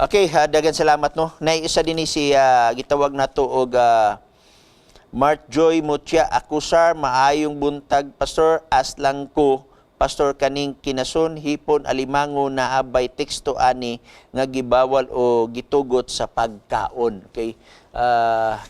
Okay, dagan salamat no. Nay isa din si gitawag nato og Mart Joy Mutia Akusar, maayong buntag pastor, aslang ko pastor kaning kinason hipon alimango na abay teksto ani nga gibawal o gitugot sa pagkaon. Okay?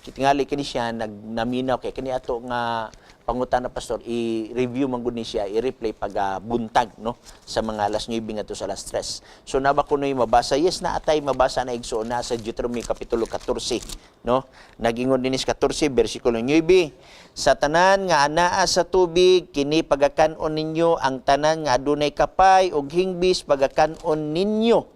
Kitingali kini siya nagnaminaw kay kani ato nga pangutan na pastor i-review man gud ni siya i-replay pag buntag no sa mga alas 9 ngadto sa alas 3. So naba kunoy mabasa yes na atay mabasa na igsoon na sa Deuteronomy kapitulo 14 no. Nagingon dinis 14 bersikulo 9, sa tanan nga anaa sa tubig kini pagakanon ninyo, ang tanan nga adunay kapay ug hingbis pagakanon ninyo.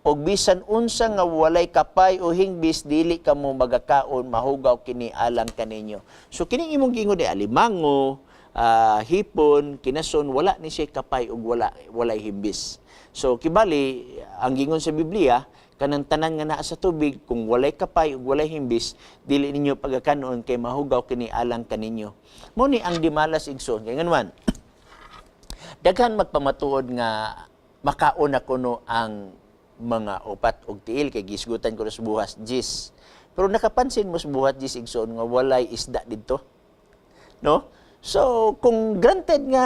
Og bisan unsa nga walay kapay o hingbis dili kamo magakaon, mahugaw kini alang kaninyo. So kining imong gingon di alimango, hipon, kinason wala ni siya kapay ug walay hingbis. So kibali ang gingon sa Biblia kanang tanan nga naa sa tubig kung walay kapay ug walay hingbis dili ninyo pagakanon kay mahugaw kini alang kaninyo. Mo ni ang dimalas igsoon kay nganuman. Daghan magpamatuod nga makaon na kuno ang mga upat og tiil kay gisgutan ko sa buhas jis. Pero nakapansin mo sa buhat jis igsoon nga walay isda didto. No? So kung granted nga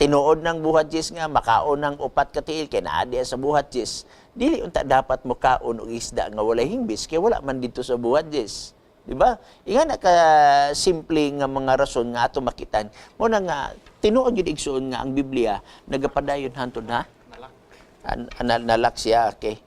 tinuod ng buhat jis nga makaon ng upat ka tiil kay naa sa buhat jis, dili unta dapat mo kaon og isda nga walay hingbis kay wala man dito sa buhat jis. Di ba? Inga ka simple nga mga rason nga ato makitan. Mo na nga tinuod gyud igsoon nga ang Biblia nagapadayon hantod na nalak siya, okay.